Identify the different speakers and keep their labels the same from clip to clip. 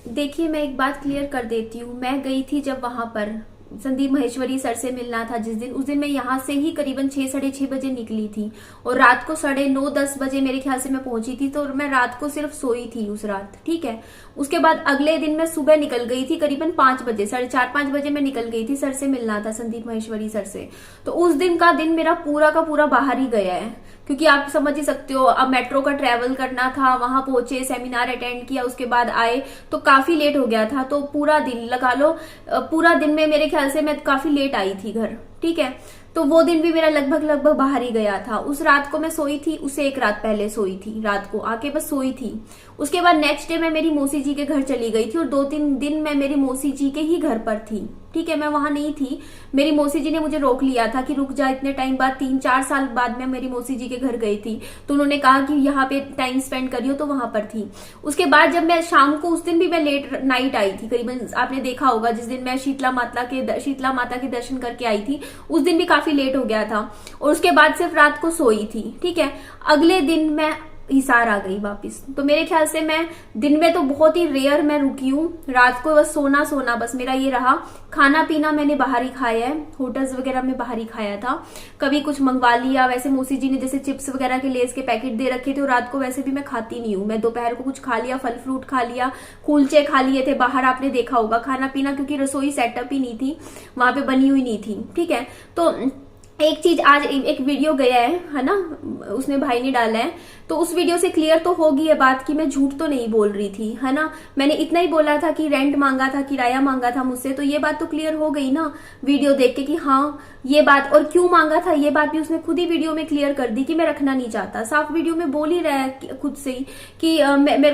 Speaker 1: देखिए, मैं एक बात क्लियर कर देती हूँ। मैं गई थी जब वहां पर संदीप माहेश्वरी सर से मिलना था जिस दिन, उस दिन मैं यहाँ से ही करीबन 6 साढ़े 6 बजे निकली थी और रात को 9:30 10 बजे मेरे ख्याल से मैं पहुंची थी। तो मैं रात को सिर्फ सोई थी उस रात, ठीक है। उसके बाद अगले दिन मैं सुबह निकल गई थी करीबन 5 बजे, 4:30 5 बजे मैं निकल गई थी। सर से मिलना था, संदीप माहेश्वरी सर से। तो उस दिन का दिन मेरा पूरा का पूरा बाहर ही गया है, क्योंकि आप समझ ही सकते हो, अब मेट्रो का ट्रेवल करना था, वहां पहुंचे, सेमिनार अटेंड किया, उसके बाद आए तो काफी लेट हो गया था। तो पूरा दिन लगा लो, पूरा दिन में मेरे ख्याल से मैं काफी लेट आई थी घर, ठीक है। तो वो दिन भी मेरा लगभग बाहर ही गया था। उस रात को मैं सोई थी, उससे एक रात पहले सोई थी, रात को आके बस सोई थी। उसके बाद नेक्स्ट डे मैं मेरी मौसी जी के घर चली गई थी और 2-3 दिन मैं मेरी मौसी जी के ही घर पर थी, ठीक है। मैं वहां नहीं थी, मेरी मौसी जी ने मुझे रोक लिया था कि रुक जा, इतने टाइम बाद 3-4 साल बाद मैं मेरी मौसी जी के घर गई थी, तो उन्होंने कहा कि यहाँ पे टाइम स्पेंड करियो, तो वहां पर थी। उसके बाद जब मैं शाम को, उस दिन भी मैं लेट नाइट आई थी करीबन, आपने देखा होगा जिस दिन मैं शीतला माता के दर्शन करके आई थी, उस दिन भी काफी लेट हो गया था। और उसके बाद सिर्फ रात को सोई थी, ठीक है। अगले दिन मैं हिसार आ गई वापस। तो मेरे ख्याल से मैं दिन में तो बहुत ही रेयर मैं रुकी हूँ, रात को बस सोना बस मेरा ये रहा। खाना पीना मैंने बाहर ही खाया है, होटल्स वगैरह में बाहर ही खाया था, कभी कुछ मंगवा लिया। वैसे मौसी जी ने जैसे चिप्स वगैरह के लेस के पैकेट दे रखे थे, और रात को वैसे भी मैं खाती नहीं हूँ, मैं दोपहर को कुछ खा लिया, फल फ्रूट खा लिया, कुलचे खा लिए थे बाहर, आपने देखा होगा खाना पीना, क्योंकि रसोई सेटअप ही नहीं थी, वहां पे बनी हुई नहीं थी, ठीक है। तो एक चीज, आज एक वीडियो गया है ना, उसने भाई ने डाला है, तो उस वीडियो से क्लियर तो होगी ये बात कि मैं झूठ तो नहीं बोल रही थी, है ना। मैंने इतना ही बोला था कि रेंट मांगा था, किराया मांगा था मुझसे, तो ये बात तो क्लियर हो गई ना वीडियो देख के कि हाँ ये बात, और क्यों मांगा था ये बात भी उसने खुद ही वीडियो में क्लियर कर दी कि मैं रखना नहीं चाहता। साफ वीडियो में बोल ही रहा है खुद से ही कि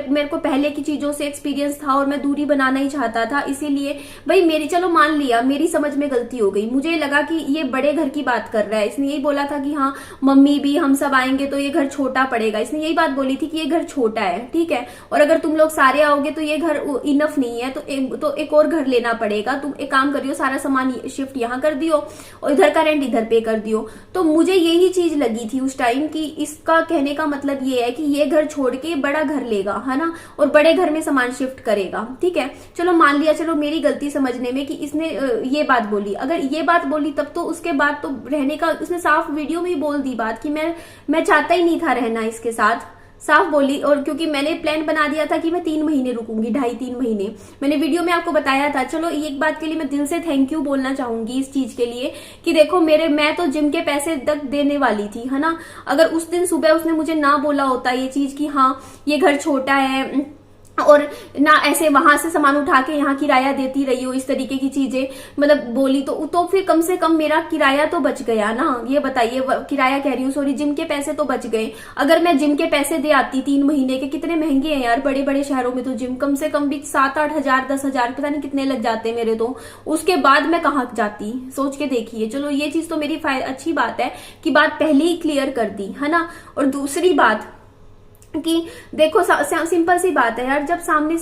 Speaker 1: मेरे को पहले की चीजों से एक्सपीरियंस था और मैं दूरी बनाना ही चाहता था, इसीलिए भाई मेरी, चलो मान लिया मेरी समझ में गलती हो गई, मुझे लगा कि ये बड़े घर की बात कर रहा है। इसने यही बोला था कि हाँ मम्मी भी हम सब आएंगे तो ये घर छोटा पड़ेगा, इसने यही बात बोली थी कि ये घर छोटा है, ठीक है, और अगर तुम लोग सारे आओगे तो ये घर इनफ नहीं है, तो एक और घर लेना पड़ेगा। तुम एक काम करियो, सारा सामान शिफ्ट यहाँ कर दियो और इधर का रेंट इधर पे कर दियो। तो मुझे यही चीज लगी थी उस टाइम कि इसका कहने का मतलब ये है कि ये घर छोड़ के बड़ा घर लेगा, है ना, और बड़े घर में सामान शिफ्ट करेगा, ठीक है। चलो मान लिया, चलो मेरी गलती समझने में कि इसने ये बात बोली। अगर ये बात बोली तब तो उसके बाद तो रहने का, उसने साफ वीडियो में ही बोल दी बात कि मैं चाहता ही नहीं था रहना इसके साथ, साफ बोली। और क्योंकि मैंने प्लान बना दिया था कि मैं 3 महीने रुकूंगी, 2.5-3 महीने, मैंने वीडियो में आपको बताया था। चलो एक बात के लिए मैं दिल से थैंक यू बोलना चाहूंगी इस चीज के लिए कि देखो मैं तो जिम के पैसे तक देने वाली थी, है ना। अगर उस दिन सुबह उसने मुझे ना बोला होता ये चीज कि हाँ ये घर छोटा है, और ना ऐसे वहां से सामान उठा के यहाँ किराया देती रही हो, इस तरीके की चीजें मतलब बोली, तो फिर कम से कम मेरा किराया तो बच गया ना। ये बताइए, किराया कह रही हूँ, सॉरी, जिम के पैसे तो बच गए। अगर मैं जिम के पैसे दे आती 3 महीने के, कितने महंगे हैं यार बड़े बड़े शहरों में, तो जिम कम से कम भी 7-8 हजार 10 हजार पता नहीं कितने लग जाते मेरे, तो उसके बाद मैं कहाँ जाती, सोच के देखिए। चलो ये चीज तो मेरी अच्छी बात है कि बात पहले ही क्लियर कर दी, है ना। और दूसरी बात कि देखो सिंपल सी बात है यार, जब सामने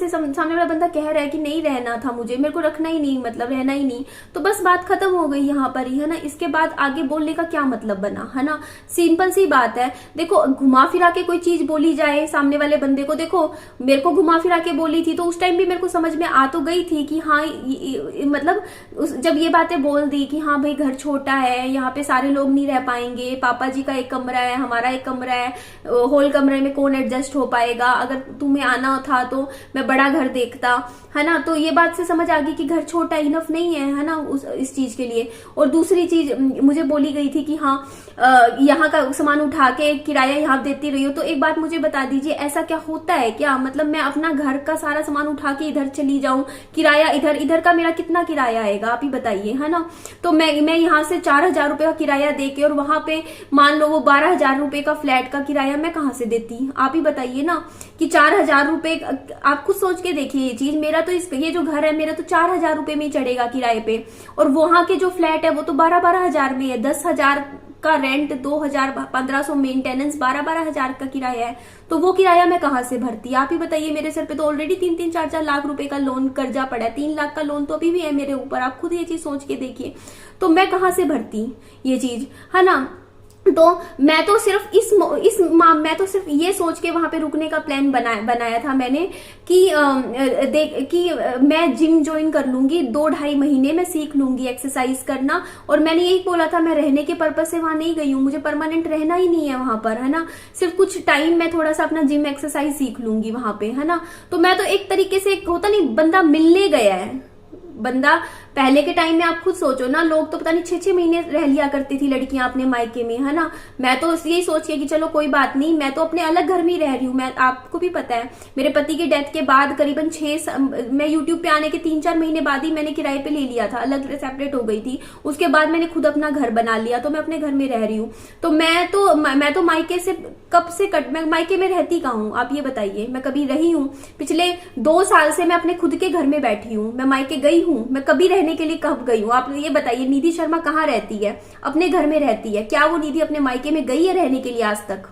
Speaker 1: वाला बंदा कह रहा है कि नहीं रहना था मुझे, मेरे को रखना ही नहीं, मतलब रहना ही नहीं, तो बस बात खत्म हो गई यहाँ पर ही, है ना। इसके बाद आगे बोलने का क्या मतलब बना, है ना। सिंपल सी बात है। देखो घुमा फिरा के कोई चीज बोली जाए सामने वाले बंदे को, देखो मेरे को घुमा फिरा के बोली थी तो उस टाइम भी मेरे को समझ में आ तो गई थी कि हाँ मतलब जब ये बातें बोल दी कि हाँ भाई घर छोटा है, यहाँ पे सारे लोग नहीं रह पाएंगे, पापा जी का एक कमरा है, हमारा एक कमरा है, होल कमरे में कौन एडजस्ट हो पाएगा, अगर तुम्हें आना था तो मैं बड़ा घर देखता, है ना। तो ये बात से समझ आ गई कि घर छोटा इनफ नहीं है ना इस चीज के लिए। और दूसरी चीज मुझे बोली गई थी कि हाँ यहाँ का सामान उठा के किराया यहाँ देती रही हो, तो एक बात मुझे बता दीजिए, ऐसा क्या होता है क्या, मतलब मैं अपना घर का सारा सामान उठा के इधर चली जाऊं, किराया इधर का मेरा कितना किराया आएगा आप ही बताइए, है ना। तो मैं यहाँ से 4,000 रुपए का किराया दे के, और वहां पे मान लो वो 12,000 रुपए का फ्लैट का किराया मैं कहाँ से देती, आप ही बताइए ना। कि 4,000 रुपए, आप खुद सोच के देखिए ये चीज, मेरा तो ये जो घर है मेरा तो 4,000 रुपए में ही चढ़ेगा किराए पे, और वहां के जो फ्लैट है वो तो 12-12 हजार में है, 10,000 का रेंट, 2,000 1,500 मेंटेनेंस, 12-12 हजार का किराया है। तो वो किराया मैं कहाँ से भरती, आप ही बताइए। मेरे सर पे तो ऑलरेडी 3-3 4-4 लाख रुपए का लोन कर्जा पड़ा है, 3 लाख का लोन तो अभी भी है मेरे ऊपर, आप खुद ये चीज सोच के देखिए। तो मैं कहाँ से भरती ये चीज, है ना। तो मैं तो सिर्फ मैं तो सिर्फ ये सोच के वहां पे रुकने का प्लान बनाया था मैंने कि मैं जिम ज्वाइन कर लूंगी, 2-2.5 महीने में सीख लूंगी एक्सरसाइज करना। और मैंने यही बोला था, मैं रहने के पर्पज से वहां नहीं गई हूँ, मुझे परमानेंट रहना ही नहीं है वहां पर, है ना। सिर्फ कुछ टाइम मैं थोड़ा सा अपना जिम एक्सरसाइज सीख लूंगी वहां पे, है ना। तो मैं तो एक तरीके से, होता नहीं, बंदा मिलने गया है। बंदा पहले के टाइम में आप खुद सोचो ना, लोग तो पता नहीं 6-6 महीने रह लिया करती थी लड़कियां अपने मायके में, है ना। मैं तो यही सोच के कि चलो कोई बात नहीं, मैं तो अपने अलग घर में ही रह रही हूँ। मैं, आपको भी पता है, मेरे पति की डेथ के बाद करीबन मैं यूट्यूब पे आने के 3-4 महीने बाद ही मैंने किराए पे ले लिया था, अलग सेपरेट हो गई थी। उसके बाद मैंने खुद अपना घर बना लिया, तो मैं अपने घर में रह रही हूँ। तो मैं तो मायके से कब से मैं मायके में रहती कहाँ हूँ, आप ये बताइए। मैं कभी रही हूँ? पिछले 2 साल से मैं अपने खुद के घर में बैठी हूँ। मैं मायके गई हूँ? मैं कभी रहने के लिए कब गई हूँ? आप ये बताइए। निधि शर्मा कहाँ रहती है? अपने घर में रहती है। क्या वो निधि अपने मायके में गई है रहने के लिए? आज तक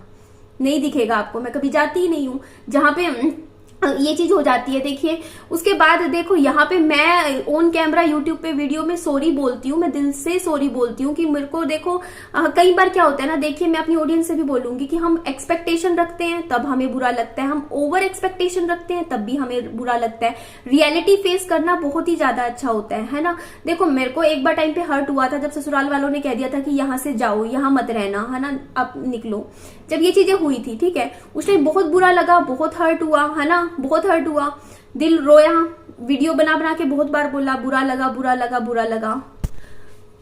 Speaker 1: नहीं दिखेगा आपको। मैं कभी जाती ही नहीं हूँ जहां पे ये चीज हो जाती है। देखिए, उसके बाद देखो, यहाँ पे मैं ऑन कैमरा यूट्यूब पे वीडियो में सॉरी बोलती हूँ, मैं दिल से सॉरी बोलती हूँ कि मेरे को देखो कई बार क्या होता है ना, देखिए मैं अपनी ऑडियंस से भी बोलूंगी कि हम एक्सपेक्टेशन रखते हैं तब हमें बुरा लगता है, हम ओवर एक्सपेक्टेशन रखते हैं तब भी हमें बुरा लगता है। रियलिटी फेस करना बहुत ही ज्यादा अच्छा होता है ना। देखो, मेरे को एक बार टाइम पे हर्ट हुआ था जब ससुराल वालों ने कह दिया था कि यहाँ से जाओ, यहाँ मत रहना, है ना, अब निकलो। जब ये चीजें हुई थी, ठीक है, उस टाइम बहुत बुरा लगा, बहुत हर्ट हुआ, है ना, बहुत हर्ट हुआ, दिल रोया, वीडियो बना बना के बहुत बार बोला बुरा लगा, बुरा लगा, बुरा लगा।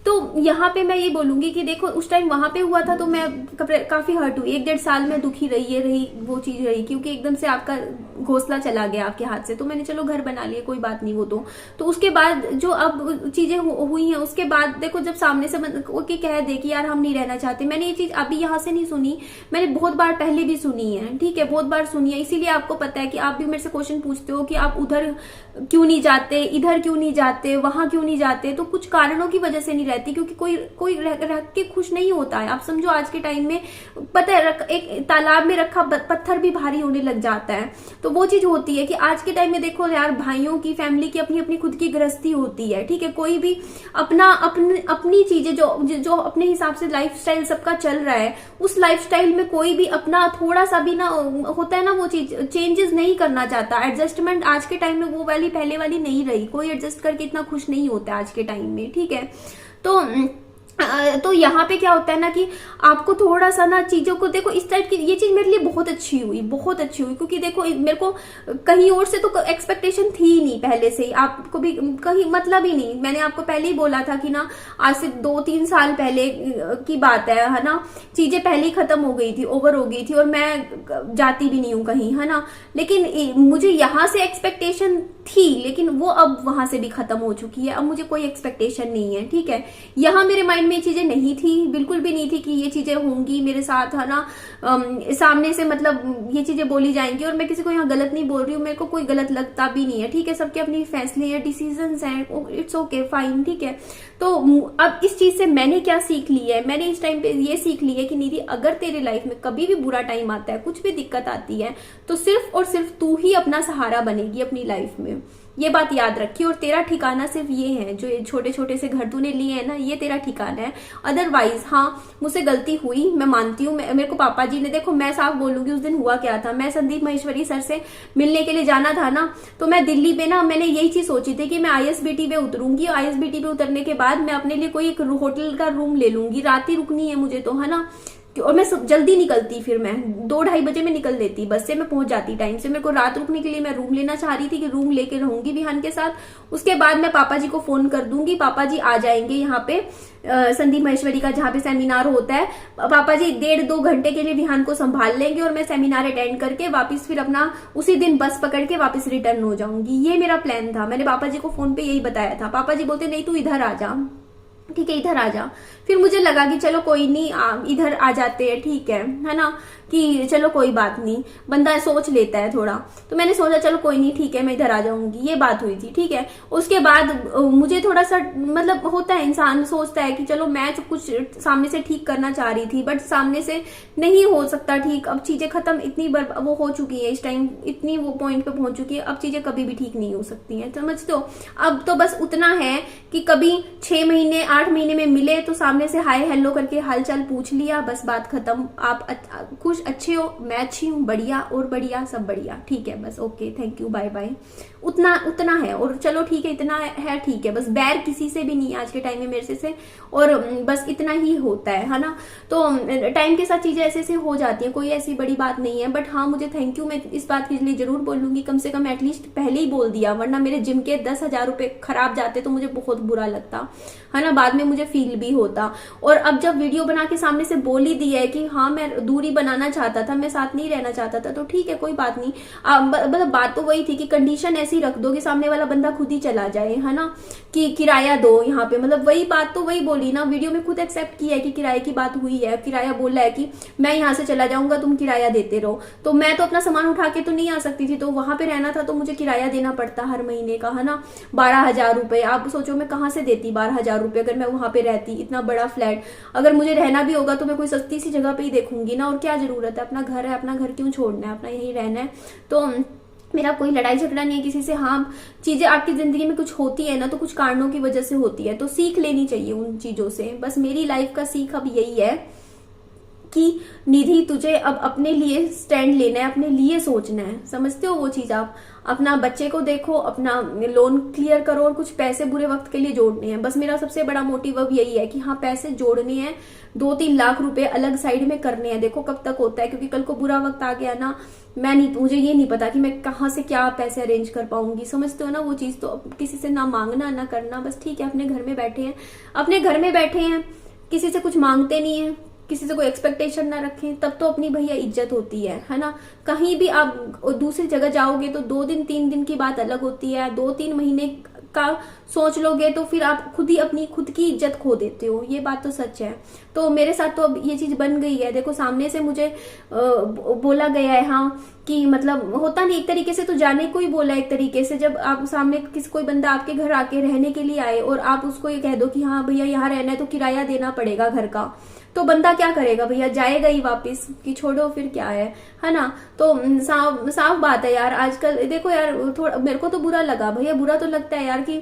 Speaker 1: तो यहाँ पे मैं ये बोलूंगी कि देखो, उस टाइम वहां पे हुआ था तो मैं काफी हर्ट हुई। 1-1.5 साल में दुखी रही वो चीज रही, क्योंकि एकदम से आपका घोंसला चला गया आपके हाथ से। तो मैंने चलो घर बना लिया, कोई बात नहीं वो तो उसके बाद जो अब चीजें हुई हैं, उसके बाद देखो, जब सामने से ओके कह दे कि यार हम नहीं रहना चाहते, मैंने ये चीज अभी यहाँ से नहीं सुनी, मैंने बहुत बार पहले भी सुनी है, ठीक है, बहुत बार सुनी है। इसीलिए आपको पता है कि आप भी मेरे से क्वेश्चन पूछते हो कि आप उधर क्यों नहीं जाते, इधर क्यों नहीं जाते, वहां क्यों नहीं जाते। तो कुछ कारणों की वजह से नहीं रहती, क्योंकि कोई रख के खुश नहीं होता है। आप समझो, आज के टाइम में पता है, एक तालाब में रखा पत्थर भी भारी होने लग जाता है। तो वो चीज होती है कि आज के टाइम में देखो यार, भाइयों की, फैमिली की अपनी अपनी खुद की गृहस्थी होती है, ठीक है। कोई भी अपनी चीजें जो अपने हिसाब से लाइफस्टाइल सबका चल रहा है, उस लाइफस्टाइल में कोई भी अपना थोड़ा सा भी ना होता है ना, वो चीज चेंजेस नहीं करना चाहता। एडजस्टमेंट आज के टाइम में वो वाली पहले वाली नहीं रही। कोई एडजस्ट करके इतना खुश नहीं होता आज के टाइम में, ठीक है। तो यहाँ पे क्या होता है ना कि आपको थोड़ा सा ना चीजों को देखो, इस टाइप की ये चीज मेरे लिए बहुत अच्छी हुई, बहुत अच्छी हुई। क्योंकि देखो, मेरे को कहीं और से तो एक्सपेक्टेशन थी ही नहीं पहले से ही, आपको भी कहीं मतलब ही नहीं। मैंने आपको पहले ही बोला था कि ना, आज से 2-3 साल पहले की बात है ना, चीजें पहले ही खत्म हो गई थी, ओवर हो गई थी, और मैं जाती भी नहीं हूँ कहीं, है ना। लेकिन मुझे यहाँ से एक्सपेक्टेशन थी, लेकिन वो अब वहां से भी खत्म हो चुकी है। अब मुझे कोई एक्सपेक्टेशन नहीं है, ठीक है। यहाँ मेरे माइंड में ये चीजें नहीं थी, बिल्कुल भी नहीं थी कि ये चीजें होंगी मेरे साथ, है ना। सामने से मतलब ये चीजें बोली जाएंगी, और मैं किसी को यहाँ गलत नहीं बोल रही हूँ, मेरे को कोई गलत लगता भी नहीं है, ठीक है। सबके अपनी फैसले हैं, डिसीजंस हैं, इट्स ओके, फाइन, ठीक है। तो अब इस चीज से मैंने क्या सीख ली है? मैंने इस टाइम पे ये सीख ली है कि निधि, अगर तेरे लाइफ में कभी भी बुरा टाइम आता है, कुछ भी दिक्कत आती है, तो सिर्फ और सिर्फ तू ही अपना सहारा बनेगी अपनी लाइफ में। ये बात याद रखी, और तेरा ठिकाना सिर्फ ये है, जो छोटे छोटे से घर तूने लिए हैं ना, ये तेरा ठिकाना है। अदरवाइज हाँ, मुझसे गलती हुई, मैं मानती हूँ। मेरे को पापा जी ने, देखो मैं साफ बोलूंगी, उस दिन हुआ क्या था, मैं संदीप महेश्वरी सर से मिलने के लिए जाना था ना, तो मैं दिल्ली पे ना, मैंने यही चीज सोची थी कि मैं ISBT पे उतरूंगी, ISBT पे उतरने के बाद मैं अपने लिए कोई एक होटल का रूम ले लूंगी, रात ही रुकनी है मुझे तो, है ना। और मैं जल्दी निकलती, फिर मैं 2-2:30 बजे में निकल लेती, बस से मैं पहुंच जाती टाइम से। मेरे को रात रुकने के लिए मैं रूम लेना चाह रही थी कि रूम लेके रहूंगी विहान के साथ। उसके बाद मैं पापा जी को फोन कर दूंगी, पापा जी आ जाएंगे यहाँ पे संदीप महेश्वरी का जहाँ पे सेमिनार होता है। पापा जी 1.5-2 घंटे के लिए विहान को संभाल लेंगे, और मैं सेमिनार अटेंड करके वापस फिर अपना उसी दिन बस पकड़ के वापस रिटर्न हो जाऊंगी। ये मेरा प्लान था। मैंने पापा जी को फोन पे यही बताया था। पापा जी बोलते नहीं, तू इधर आ जा, ठीक है, इधर आ जा। फिर मुझे लगा कि चलो कोई नहीं, इधर आ जाते हैं, ठीक है ना, कि चलो कोई बात नहीं, बंदा सोच लेता है थोड़ा। तो मैंने सोचा चलो कोई नहीं, ठीक है, मैं इधर आ जाऊंगी। ये बात हुई थी, ठीक है। उसके बाद मुझे थोड़ा सा मतलब होता है, इंसान सोचता है कि चलो मैं सब कुछ सामने से ठीक करना चाह रही थी, बट सामने से नहीं हो सकता ठीक। अब चीजें खत्म, इतनी वो हो चुकी है, इस टाइम इतनी वो पॉइंट पे पहुंच चुकी है, अब चीजें कभी भी ठीक नहीं हो सकती है, समझते हो। अब तो बस उतना है कि कभी 6 महीने 7-8 महीने में मिले तो सामने से हाय हेलो करके हालचाल पूछ लिया, बस बात खत्म। आप खुश अच्छे हो, मैं अच्छी हूँ, बढ़िया और बढ़िया, सब बढ़िया, ठीक है, बस okay thank you bye bye, उतना है। और चलो ठीक है, इतना है ठीक है, बस बैर किसी से भी नहीं है आज के टाइम में मेरे से, और बस इतना ही होता है ना। तो टाइम के साथ चीजें ऐसे हो जाती हैं, कोई ऐसी बड़ी बात नहीं है। बट हाँ, मुझे थैंक यू मैं इस बात के लिए जरूर बोलूंगी, कम से कम एटलीस्ट पहले ही बोल दिया, वरना मेरे जिम के 10,000 रुपए खराब जाते तो मुझे बहुत बुरा लगता है ना, बाद में मुझे फील भी होता। और अब जब वीडियो बना के सामने से बोल ही दिया है कि हाँ मैं दूरी बनाना चाहता था, मैं साथ नहीं रहना चाहता था, तो ठीक है कोई बात नहीं। मतलब बात तो वही थी कि कंडीशन ऐसी रख दो कि सामने वाला बंदा खुद ही चला जाए, है ना, कि किराया दो यहाँ पे, मतलब वही बात तो वही बोली ना, वीडियो में खुद एक्सेप्ट किया है कि किराए की बात हुई है, किराया बोला है कि मैं यहाँ से चला जाऊंगा, तुम किराया देते रहो। तो मैं तो अपना सामान उठा के तो नहीं आ सकती थी, तो वहां पे रहना था तो मुझे किराया देना पड़ता हर महीने का, है ना, 12,000 रुपए। आप सोचो मैं कहाँ से देती 12,000 रुपए अगर मैं वहां पे रहती, इतना बड़ा फ्लैट। अगर मुझे रहना भी होगा तो मैं कोई सस्ती सी जगह पे ही देखूंगी ना, और क्या जरूरत है, अपना घर है, अपना घर क्यों छोड़ना है, अपना यही रहना है। तो मेरा कोई लड़ाई झगड़ा नहीं है किसी से। हाँ, चीजें आपकी जिंदगी में कुछ होती है ना तो कुछ कारणों की वजह से होती है, तो सीख लेनी चाहिए उन चीजों से। बस मेरी लाइफ का सीख अब यही है कि निधि तुझे अब अपने लिए स्टैंड लेना है, अपने लिए सोचना है, समझते हो वो चीज आप। अपना बच्चे को देखो, अपना लोन क्लियर करो, और कुछ पैसे बुरे वक्त के लिए जोड़ने हैं। बस मेरा सबसे बड़ा मोटिव अब यही है कि हाँ पैसे जोड़ने हैं, 2-3 लाख रुपए अलग साइड में करने हैं। देखो कब तक होता है, क्योंकि कल को बुरा वक्त आ गया ना, मुझे ये नहीं पता कि मैं कहाँ से क्या पैसे अरेंज कर पाऊंगी, समझते हो ना वो चीज। तो किसी से ना मांगना ना करना, बस ठीक है, अपने घर में बैठे हैं, अपने घर में बैठे हैं, किसी से कुछ मांगते नहीं है, किसी से कोई एक्सपेक्टेशन ना रखें, तब तो अपनी भैया इज्जत होती है ना। कहीं भी आप दूसरी जगह जाओगे तो 2 दिन 3 दिन की बात अलग होती है, 2-3 महीने का सोच लोगे तो फिर आप खुद ही अपनी खुद की इज्जत खो देते हो, ये बात तो सच है। तो मेरे साथ तो अब ये चीज बन गई है। देखो सामने से मुझे बोला गया है, हाँ, कि मतलब होता नहीं, एक तरीके से तो जाने को ही बोला, एक तरीके से जब आप सामने किसी कोई बंदा आपके घर आके रहने के लिए आए और आप उसको ये कह दो कि हाँ भैया यहाँ रहना है तो किराया देना पड़ेगा घर का, तो बंदा क्या करेगा भैया, जाएगा ही वापस कि छोड़ो फिर क्या है ना। तो साफ बात है यार। आजकल देखो यार, थोड़ा मेरे को तो बुरा लगा भैया, बुरा तो लगता है यार कि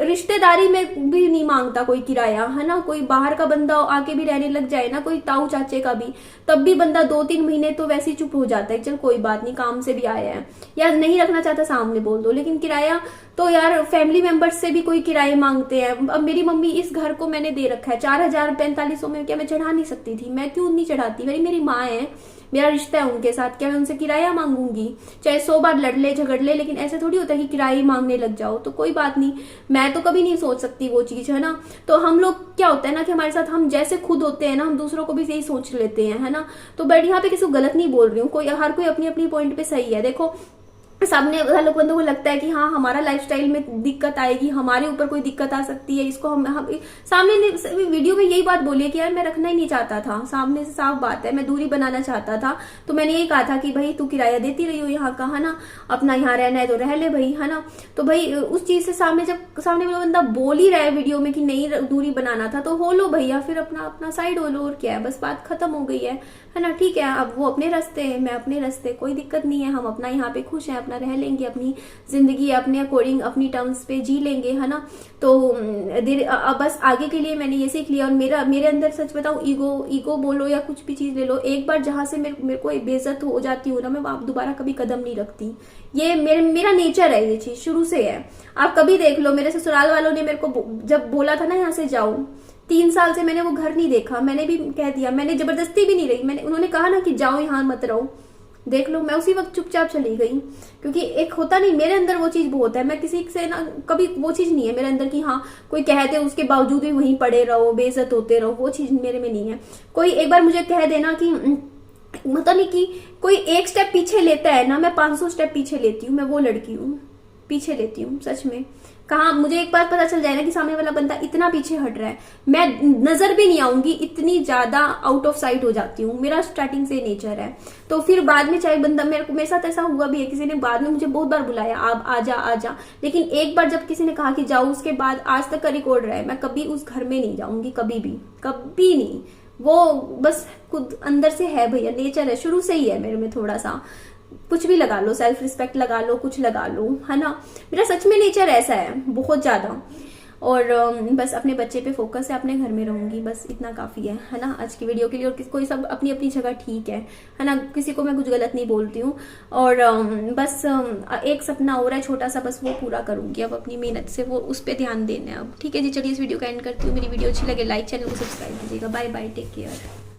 Speaker 1: रिश्तेदारी में भी नहीं मांगता कोई किराया, है ना। कोई बाहर का बंदा आके भी रहने लग जाए ना, कोई ताऊ चाचे का भी, तब भी बंदा 2-3 महीने तो वैसे ही चुप हो जाता है, चल कोई बात नहीं, काम से भी आया है, या नहीं रखना चाहता सामने बोल दो। लेकिन किराया तो यार फैमिली मेंबर्स से भी कोई किराए मांगते हैं। अब मेरी मम्मी, इस घर को मैंने दे रखा है 4,045 में, क्या मैं चढ़ा नहीं सकती थी? मैं क्यों नहीं चढ़ाती? मेरी माँ है, मेरा रिश्ता है उनके साथ, क्या मैं उनसे किराया मांगूंगी? चाहे 100 बार लड़ ले झगड़ ले, लेकिन ऐसे थोड़ी होता है कि किराया मांगने लग जाओ। तो कोई बात नहीं, मैं तो कभी नहीं सोच सकती वो चीज, है ना। तो हम लोग क्या होता है ना कि हमारे साथ हम जैसे खुद होते हैं ना, हम दूसरों को भी यही सोच लेते हैं, है ना। तो बट यहाँ पे किसी को गलत नहीं बोल रही हूँ, हर कोई अपनी अपनी पॉइंट पे सही है। देखो सामने वाले बंदों को लगता है कि हाँ हमारा लाइफस्टाइल में दिक्कत आएगी, हमारे ऊपर कोई दिक्कत आ सकती है, इसको हम सामने ने वीडियो में यही बात बोली है कि यार मैं रखना ही नहीं चाहता था, सामने से साफ बात है, मैं दूरी बनाना चाहता था। तो मैंने यही कहा था कि भाई तू किराया देती रही हो यहाँ का, है ना, अपना यहाँ रहना है तो रह ले भाई, है ना। तो भाई उस चीज से जब सामने वाला बंदा बोल ही रहा है वीडियो में कि नहीं दूरी बनाना था, तो हो लो भैया, फिर अपना अपना साइड हो लो, और क्या है, बस बात खत्म हो गई है ना। ठीक है, अब वो अपने रास्ते है, मैं अपने रास्ते, कोई दिक्कत नहीं है, हम अपना यहाँ पे खुश हैं, अपना रह लेंगे, अपनी जिंदगी अपने अकॉर्डिंग अपनी टर्म्स पे जी लेंगे, है ना। तो बस आगे के लिए मैंने ये सीख लिया। और मेरे अंदर सच बताऊं, ईगो बोलो या कुछ भी चीज ले लो, एक बार जहां से मेरे को बेइज्जत हो जाती हूँ ना, मैं दोबारा कभी कदम नहीं रखती। ये मेरा नेचर है, ये चीज शुरू से है। आप कभी देख लो, मेरे ससुराल वालों ने मेरे को जब बोला था ना यहाँ से जाओ, 3 साल से मैंने वो घर नहीं देखा, मैंने भी कह दिया, मैंने जबरदस्ती भी नहीं रही, उन्होंने कहा ना कि जाओ यहाँ मत रहो, देख लो, मैं उसी वक्त चुपचाप चली गई। क्योंकि एक होता नहीं, मेरे अंदर वो चीज बहुत है, मैं किसी से ना कभी वो चीज नहीं है मेरे अंदर कि हाँ कोई कह दे उसके बावजूद भी वहीं पड़े रहो, बेइज्जत होते रहो, वो चीज मेरे में नहीं है। कोई एक बार मुझे कह देना कि मतलब नहीं कि कोई एक स्टेप पीछे लेता है ना, मैं 500 स्टेप पीछे लेती हूँ, मैं वो लड़की हूँ, पीछे लेती हूँ सच में। कहा मुझे एक बार पता चल जाए ना कि सामने वाला बंदा इतना पीछे हट रहा है, मैं नजर भी नहीं आऊंगी, इतनी ज्यादा आउट ऑफ साइट हो जाती हूँ, मेरा स्टार्टिंग से नेचर है। तो फिर बाद में चाहे बंदा मेरे साथ ऐसा हुआ भी है, किसी ने बाद में मुझे बहुत बार बुलाया, आप आजा, लेकिन एक बार जब किसी ने कहा कि जाओ, उसके बाद आज तक का रिकॉर्ड रहा है, मैं कभी उस घर में नहीं जाऊंगी, कभी नहीं। वो बस खुद अंदर से है भैया, नेचर है, शुरू से ही है मेरे में। थोड़ा सा कुछ भी लगा लो, सेल्फ रिस्पेक्ट लगा लो, कुछ लगा लो, है ना। मेरा सच में नेचर ऐसा है बहुत ज्यादा। और बस अपने बच्चे पे फोकस है, अपने घर में रहूंगी, बस इतना काफ़ी है ना आज की वीडियो के लिए। और कोई सब अपनी अपनी जगह ठीक है ना, किसी को मैं कुछ गलत नहीं बोलती हूँ। और बस एक सपना हो रहा है छोटा सा, बस वो पूरा करूंगी अब अपनी मेहनत से, वो उस पर ध्यान देना है अब। ठीक है जी, चलिए इस वीडियो का एंड करती हूँ। मेरी वीडियो अच्छी लगे लाइक, चैनल को सब्सक्राइब कीजिएगा। Bye bye, take care.